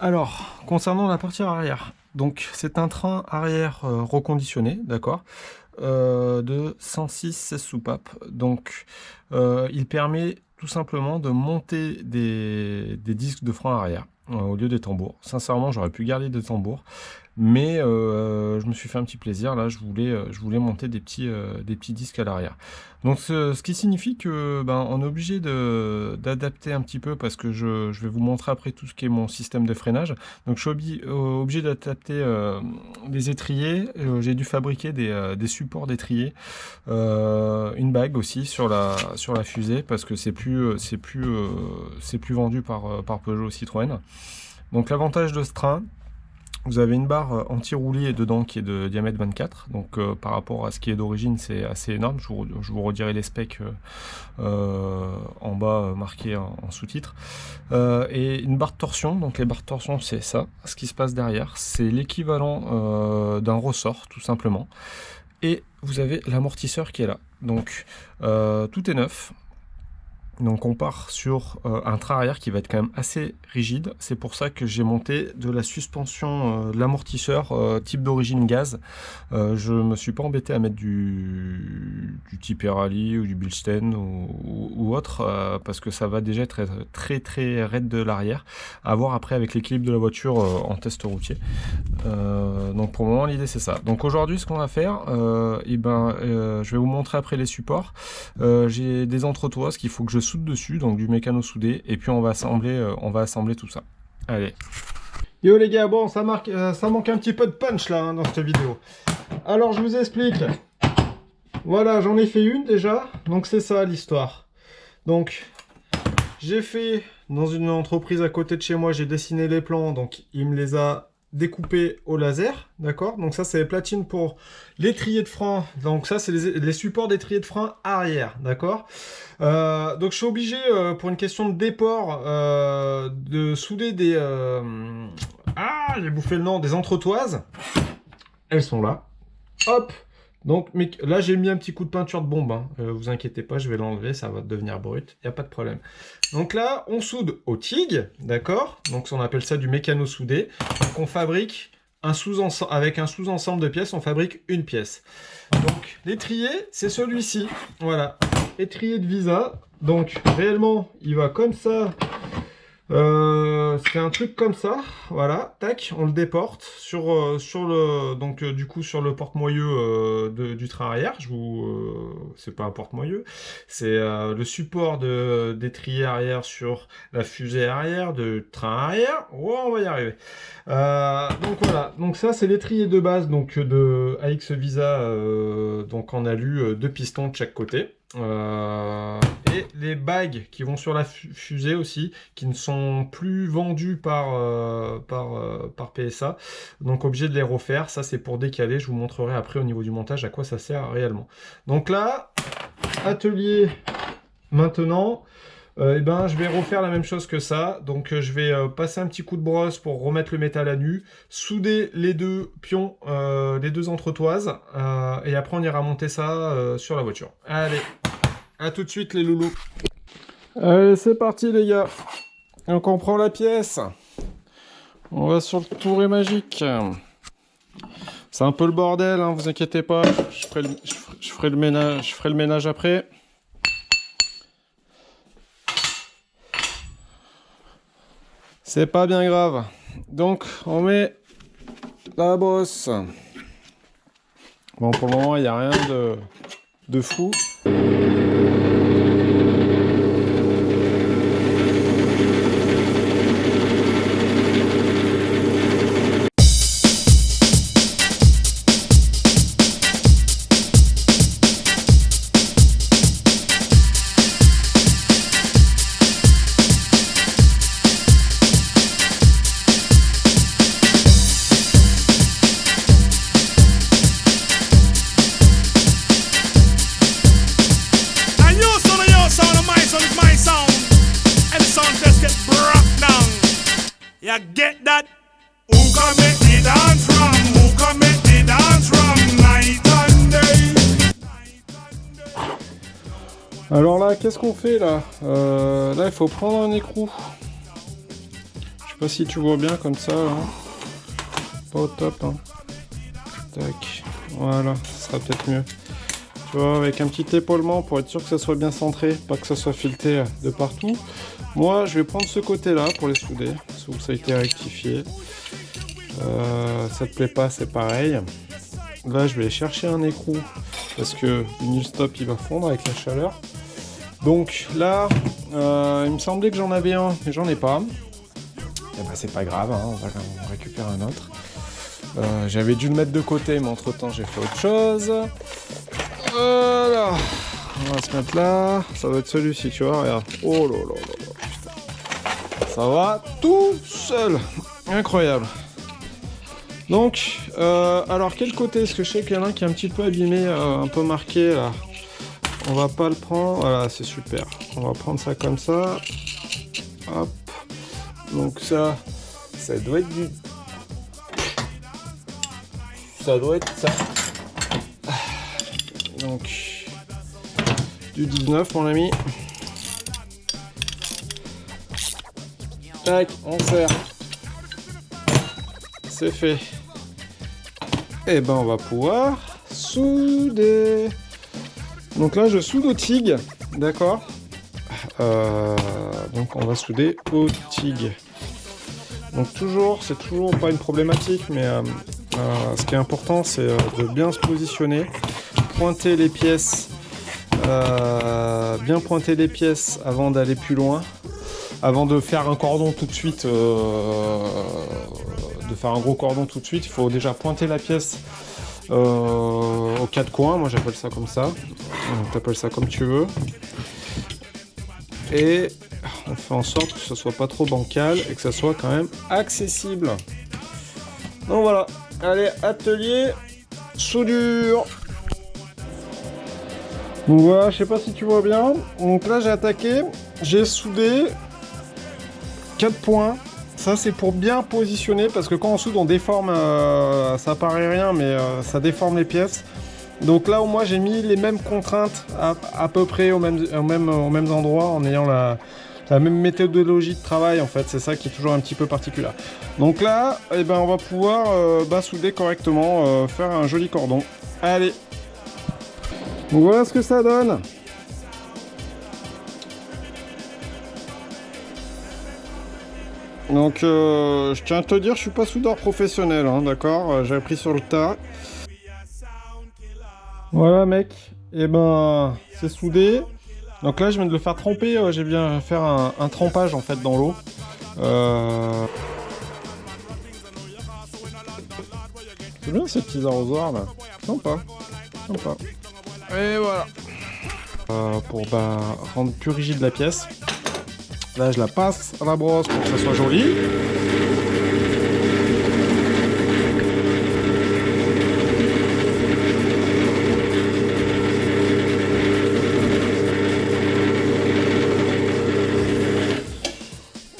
Alors, concernant la partie arrière, donc c'est un train arrière reconditionné, d'accord, de 106 16 soupapes. Donc, il permet tout simplement de monter des disques de frein arrière au lieu des tambours. Sincèrement, j'aurais pu garder des tambours, mais je me suis fait un petit plaisir. Là, je voulais monter des petits disques à l'arrière. Donc, ce qui signifie que ben, on est obligé d'adapter un petit peu parce que je vais vous montrer après tout ce qui est mon système de freinage. Donc, je suis obligé d'adapter les étriers. J'ai dû fabriquer des supports d'étrier, une bague aussi sur la fusée parce que c'est plus vendu par Peugeot Citroën. Donc, l'avantage de ce train, vous avez une barre anti-roulis dedans qui est de diamètre 24, donc par rapport à ce qui est d'origine, c'est assez énorme. Je vous redirai les specs en bas marqués en sous-titre. Et une barre de torsion, donc les barres de torsion, c'est ça. Ce qui se passe derrière, c'est l'équivalent d'un ressort, tout simplement. Et vous avez l'amortisseur qui est là. Donc tout est neuf. Donc on part sur un train arrière qui va être quand même assez rigide. C'est pour ça que j'ai monté de la suspension, de l'amortisseur type d'origine gaz. Je me suis pas embêté à mettre du type Rally ou du Bilstein ou autre, parce que ça va déjà être très très raide de l'arrière. À voir après avec l'équilibre de la voiture en test routier. Donc pour le moment l'idée c'est ça. Donc aujourd'hui ce qu'on va faire, je vais vous montrer après les supports. J'ai des entretoises qu'il faut que je soude dessus, donc du mécano soudé, et puis on va assembler tout ça. Allez. Yo les gars, bon ça manque un petit peu de punch là hein, dans cette vidéo. Alors je vous explique. Voilà, j'en ai fait une déjà, donc c'est ça l'histoire. Donc j'ai fait dans une entreprise à côté de chez moi, j'ai dessiné les plans, donc il me les a découpé au laser, d'accord. Donc ça c'est les platines pour l'étrier de frein, donc ça c'est les supports d'étrier de frein arrière, d'accord. Donc je suis obligé pour une question de déport de souder des j'ai bouffé le nom, des entretoises. Elles sont là, hop. Donc mais là j'ai mis un petit coup de peinture de bombe, hein. Vous inquiétez pas, je vais l'enlever, ça va devenir brut, il n'y a pas de problème. Donc là on soude au TIG, d'accord, donc on appelle ça du mécano soudé. Donc on fabrique avec un sous-ensemble de pièces, on fabrique une pièce. Donc l'étrier c'est celui-ci, voilà, étrier de Visa. Donc réellement il va comme ça. C'est un truc comme ça, voilà, tac, on le déporte sur le porte-moyeu du train arrière. C'est pas un porte-moyeu, c'est le support d'étrier arrière sur la fusée arrière de train arrière. Oh, on va y arriver. Donc voilà, donc ça c'est l'étrier de base donc de AX Visa, donc en alu, deux pistons de chaque côté. Et les bagues qui vont sur la fusée aussi, qui ne sont plus vendues par PSA, donc obligé de les refaire. Ça c'est pour décaler, je vous montrerai après au niveau du montage à quoi ça sert réellement. Donc là, atelier maintenant, je vais refaire la même chose que ça. Donc je vais passer un petit coup de brosse pour remettre le métal à nu, souder les deux pions, les deux entretoises, et après on ira monter ça sur la voiture. Allez, à tout de suite les loulous. Allez, c'est parti les gars. Donc on prend la pièce. On va sur le tour magique. C'est un peu le bordel, hein, vous inquiétez pas. Je ferai le ménage après. C'est pas bien grave. Donc on met la brosse. Bon, pour le moment il n'y a rien de fou. You get that? Who can make the dance from? Who can make the dance from night and day? Alors là, qu'est-ce qu'on fait là? Là, il faut prendre un écrou. Je pas si tu vois bien comme ça, hein. Pas au top, hein. Tac, voilà, ça sera peut-être mieux. Tu vois, avec un petit épaulement pour être sûr que ça soit bien centré, pas que ça soit fileté de partout. Moi, je vais prendre ce côté-là pour les souder, sauf que ça a été rectifié. Ça te plaît pas, c'est pareil. Là, je vais chercher un écrou parce que le nil stop il va fondre avec la chaleur. Donc là, il me semblait que j'en avais un, mais j'en ai pas. Et ben c'est pas grave, hein, on va en récupérer un autre. J'avais dû le mettre de côté, mais entre temps j'ai fait autre chose. Voilà, on va se mettre là. Ça va être celui-ci, tu vois. Regarde. Oh là là là là, putain. Ça va tout seul. Incroyable. Donc, alors quel côté? Est-ce que je sais qu'il y en a un qui est un petit peu abîmé, un peu marqué là. On va pas le prendre. Voilà, c'est super. On va prendre ça comme ça. Hop. Donc ça doit être du... Ça doit être ça. Donc, du 19 mon ami. Tac, on serre. C'est fait. Et ben on va pouvoir souder. Donc là je soude au TIG, d'accord. Donc on va souder au TIG. Donc toujours, c'est toujours pas une problématique, mais ce qui est important c'est de bien se positionner, pointer les pièces, bien pointer les pièces avant d'aller plus loin, avant de faire un cordon tout de suite. De faire un gros cordon tout de suite, il faut déjà pointer la pièce aux quatre coins, moi j'appelle ça comme ça, t'appelles ça comme tu veux, et on fait en sorte que ce soit pas trop bancal et que ça soit quand même accessible. Donc voilà, allez, atelier soudure. Donc voilà, je sais pas si tu vois bien, donc là j'ai attaqué, j'ai soudé 4 points. Ça c'est pour bien positionner parce que quand on soude on déforme, ça paraît rien mais ça déforme les pièces. Donc là au moins j'ai mis les mêmes contraintes à peu près aux mêmes endroits en ayant la même méthodologie de travail en fait. C'est ça qui est toujours un petit peu particulier. Donc là eh ben, on va pouvoir souder correctement, faire un joli cordon. Allez. Donc voilà ce que ça donne. Donc je tiens à te dire, je suis pas soudeur professionnel, hein, d'accord, j'ai appris sur le tas. Voilà mec, et ben c'est soudé. Donc là je viens de le faire tremper, j'ai bien faire un trempage en fait dans l'eau. C'est bien ces petits arrosoirs là, sympa, sympa. Et voilà. Pour rendre plus rigide la pièce. Là, je la passe à la brosse pour que ça soit joli.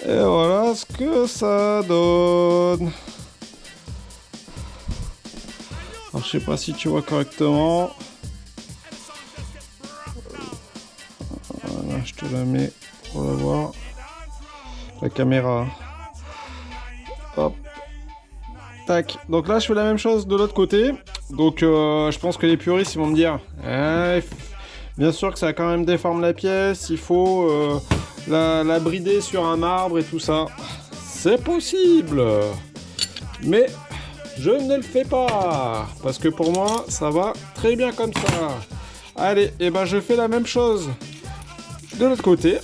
Et voilà ce que ça donne. Alors, je sais pas si tu vois correctement. Voilà, je te la mets pour la voir. La caméra. Hop. Tac. Donc là, je fais la même chose de l'autre côté. Donc, je pense que les puristes, ils vont me dire... bien sûr que ça quand même déforme la pièce. Il faut la brider sur un marbre et tout ça. C'est possible. Mais je ne le fais pas. Parce que pour moi, ça va très bien comme ça. Allez, et ben je fais la même chose de l'autre côté.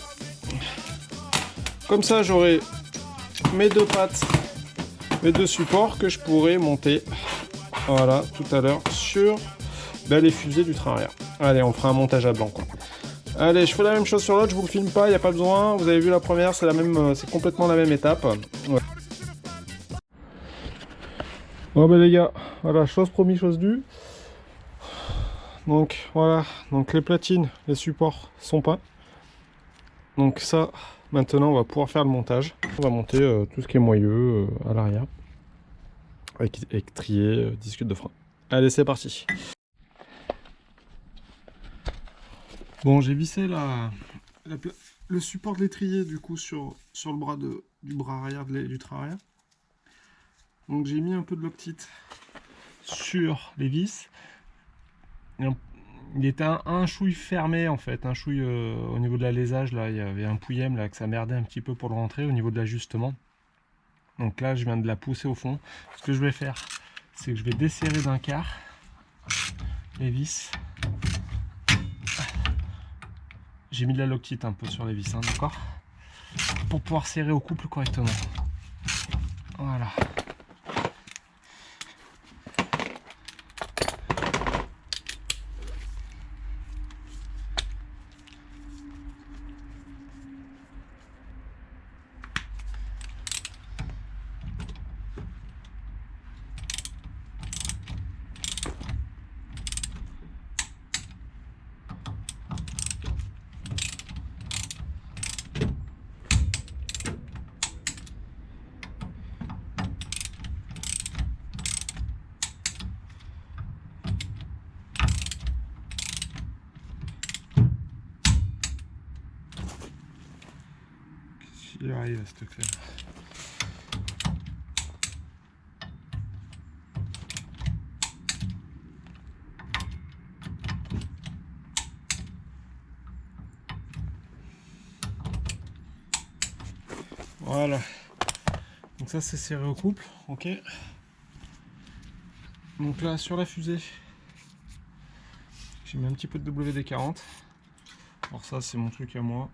Comme ça, j'aurai mes deux pattes, mes deux supports que je pourrai monter, voilà, tout à l'heure sur les fusées du train arrière. Allez, on fera un montage à blanc, quoi. Allez, je fais la même chose sur l'autre, je vous le filme pas, il n'y a pas besoin. Vous avez vu la première, c'est la même, c'est complètement la même étape. Ouais. Bon les gars, voilà, chose promis, chose due. Donc voilà, donc les platines, les supports sont peints. Donc ça... Maintenant, on va pouvoir faire le montage. On va monter tout ce qui est moyeu à l'arrière. Avec étrier, disque de frein. Allez, c'est parti. Bon, j'ai vissé le support de l'étrier du coup sur le bras de du bras arrière du train arrière. Donc j'ai mis un peu de Loctite sur les vis. Il était un chouille fermé en fait, un chouille au niveau de l'alésage, là il y avait un pouillème là que ça merdait un petit peu pour le rentrer au niveau de l'ajustement. Donc là je viens de la pousser au fond. Ce que je vais faire, c'est que je vais desserrer d'un quart les vis. J'ai mis de la Loctite un peu sur les vis, hein, d'accord, pour pouvoir serrer au couple correctement. Voilà. Il arrive à cette clé. Voilà. Donc ça c'est serré au couple, ok. Donc là sur la fusée, j'ai mis un petit peu de WD-40. Alors ça c'est mon truc à moi.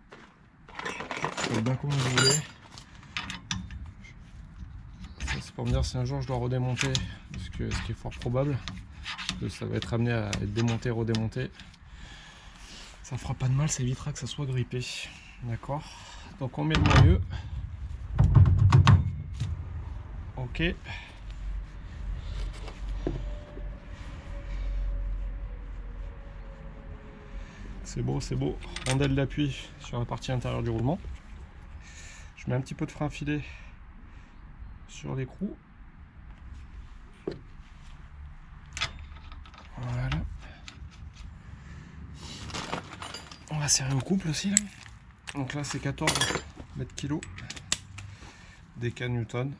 Bien comme vous voulez. Ça c'est pour me dire si un jour je dois redémonter, parce que ce qui est fort probable, que ça va être amené à être démonté, redémonté. Ça fera pas de mal, ça évitera que ça soit grippé. D'accord. Donc on met le moyeu. Ok. C'est beau, c'est beau. Rondelle d'appui sur la partie intérieure du roulement. Je mets un petit peu de frein filet sur l'écrou. Voilà. On va serrer au couple aussi là. Donc là c'est 14 mètres kg, DK Newton.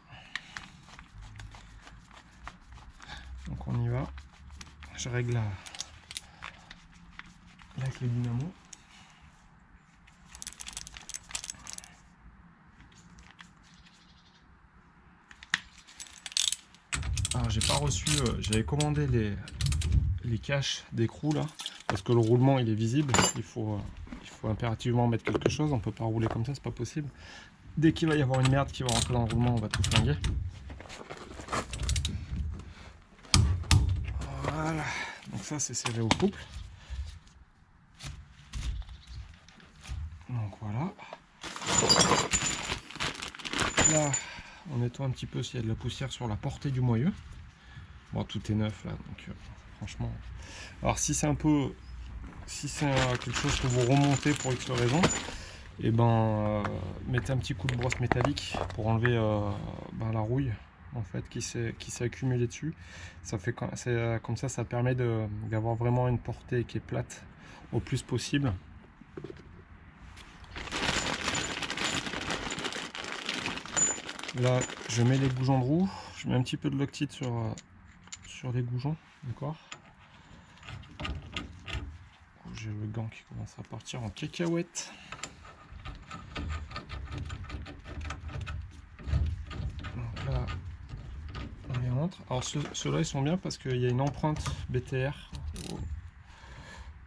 Donc on y va. Je règle la clé dynamo. Alors j'ai pas reçu, j'avais commandé les caches d'écrou là, parce que le roulement il est visible, il faut impérativement mettre quelque chose, on peut pas rouler comme ça, c'est pas possible. Dès qu'il va y avoir une merde qui va rentrer dans le roulement, on va tout flinguer. Voilà, donc ça c'est serré au couple. Donc voilà. Là, on nettoie un petit peu s'il y a de la poussière sur la portée du moyeu. Bon, tout est neuf là, donc franchement. Alors si c'est quelque chose que vous remontez pour X raison, et ben mettez un petit coup de brosse métallique pour enlever la rouille en fait qui s'est accumulée dessus. Ça fait comme ça permet d'avoir vraiment une portée qui est plate au plus possible. Là, je mets les goujons de roue, je mets un petit peu de Loctite sur les goujons, d'accord. J'ai le gant qui commence à partir en cacahuète. Donc là, on les rentre. Alors ceux-là, ils sont bien parce qu'il y a une empreinte BTR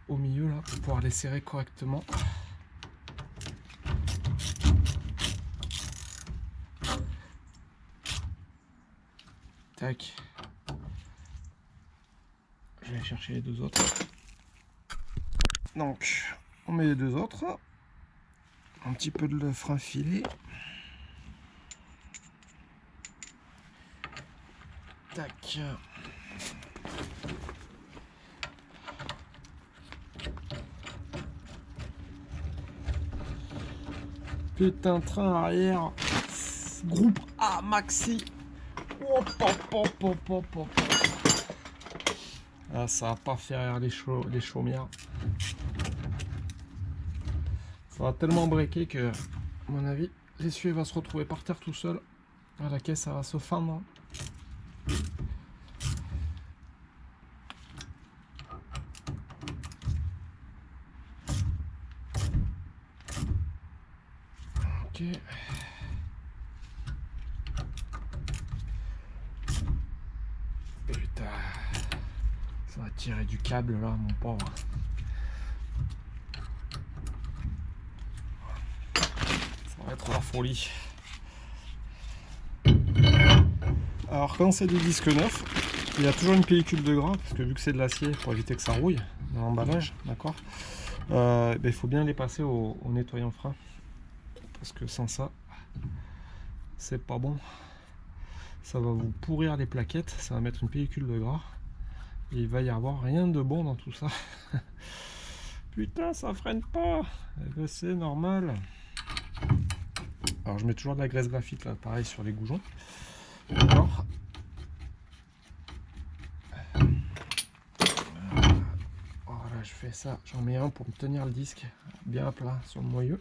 au milieu là pour pouvoir les serrer correctement. Tac. Je vais chercher les deux autres. Donc, on met les deux autres. Un petit peu de frein filet. Tac. Putain, train arrière. Groupe A maxi. Hop, hop, hop, hop, hop, hop. Ah, ça va pas faire rire les chaumières. Ça va tellement breaker que, à mon avis, l'essieu va se retrouver par terre tout seul. À la caisse, ça va se fendre. Ok. Putain. Ça va tirer du câble là, mon pauvre. Ça va être la folie. Alors quand c'est des disques neufs, il y a toujours une pellicule de gras, parce que vu que c'est de l'acier, pour éviter que ça rouille dans l'emballage, d'accord, il faut bien les passer au nettoyant frein, parce que sans ça, c'est pas bon. Ça va vous pourrir les plaquettes, ça va mettre une pellicule de gras, et il va y avoir rien de bon dans tout ça. Putain, ça freine pas, c'est normal. Alors je mets toujours de la graisse graphite là, pareil sur les goujons. D'accord. Voilà, je fais ça, j'en mets un pour me tenir le disque bien à plat sur le moyeu.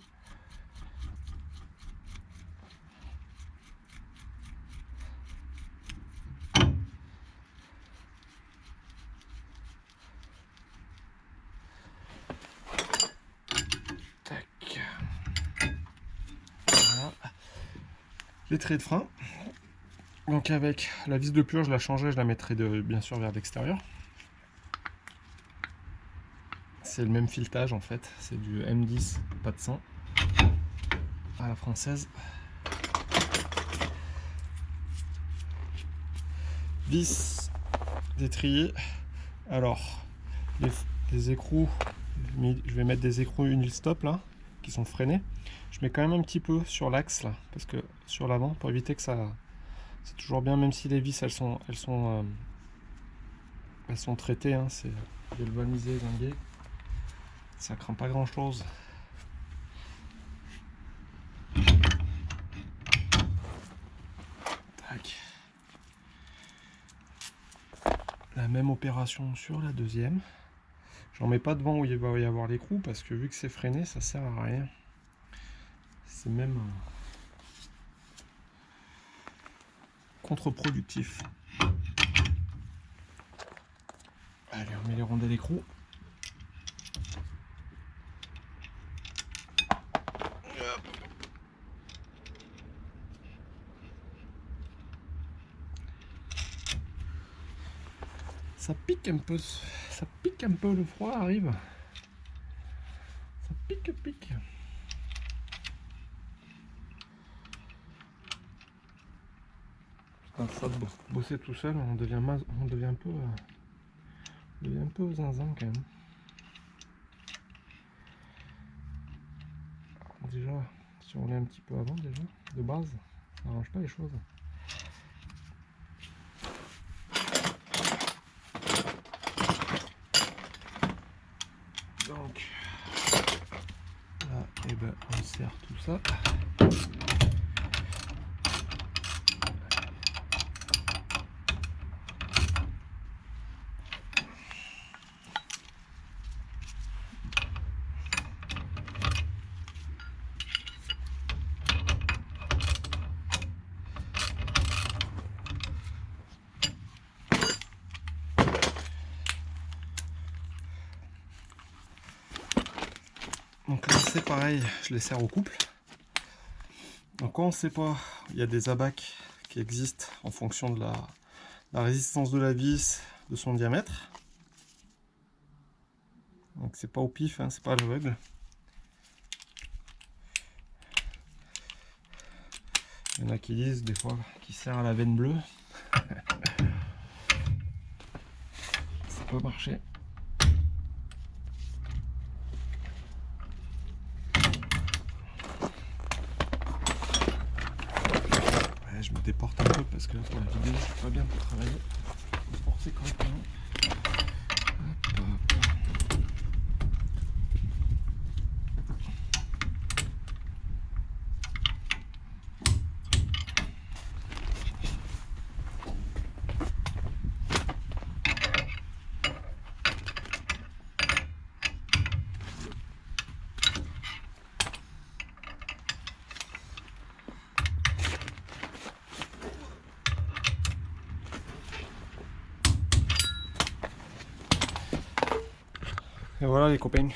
Tac. Voilà. Les traits de frein. Donc avec la vis de purge, je la changerai, je la mettrai bien sûr vers l'extérieur. C'est le même filetage en fait, c'est du M10, pas de sang, à la française. Vis d'étrier. Alors, les écrous, je vais mettre des écrous Unil-Stop là, qui sont freinés. Je mets quand même un petit peu sur l'axe là, parce que sur l'avant, pour éviter que ça... C'est toujours bien, même si les vis elles sont traitées, hein, c'est galvanisé, zingué. Ça craint pas grand chose. Tac. La même opération sur la deuxième. J'en mets pas devant où il va y avoir l'écrou parce que vu que c'est freiné, ça sert à rien. C'est même contre-productif. Allez, on met les rondelles d'écrou. Ça pique un peu, le froid arrive. Ça pique. Putain, ça de bosser tout seul, on devient un peu zinzin quand même. Déjà, si on est un petit peu avant déjà, de base, ça n'arrange pas les choses. Donc là, on serre tout ça. Donc là c'est pareil, je les serre au couple. Donc quand on ne sait pas, il y a des abacs qui existent en fonction de la résistance de la vis, de son diamètre. Donc c'est pas au pif, hein, c'est pas à l'aveugle. Il y en a qui disent des fois qui serrent à la veine bleue. Ça peut marcher. Je me déporte un peu parce que là pour la vidéo c'est pas bien pour travailler. Faut se forcer correctement. Et voilà les copains.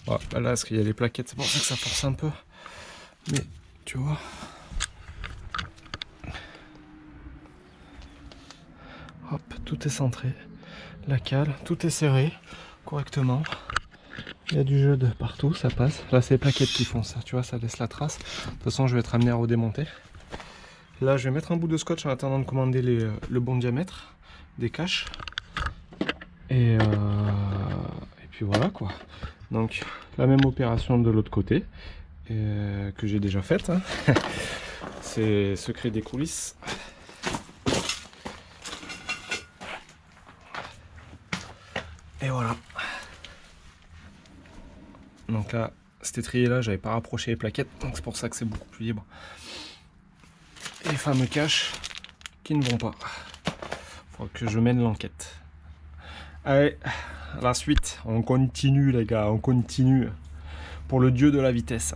Voilà, bah là, parce qu'il y a les plaquettes, c'est pour ça que ça force un peu. Mais tu vois. Hop, tout est centré. La cale, tout est serré correctement. Il y a du jeu de partout, ça passe. Là, c'est les plaquettes qui font ça, tu vois, ça laisse la trace. De toute façon, je vais être amené à redémonter. Là, je vais mettre un bout de scotch en attendant de commander le bon diamètre des caches. Et puis voilà quoi. Donc, la même opération de l'autre côté que j'ai déjà faite. Hein. C'est secret des coulisses. Et voilà. Donc là, cet étrier-là, j'avais pas rapproché les plaquettes, donc c'est pour ça que c'est beaucoup plus libre. Et les fameux caches qui ne vont pas. Faut que je mène l'enquête. Allez, la suite, on continue les gars, on continue. Pour le dieu de la vitesse.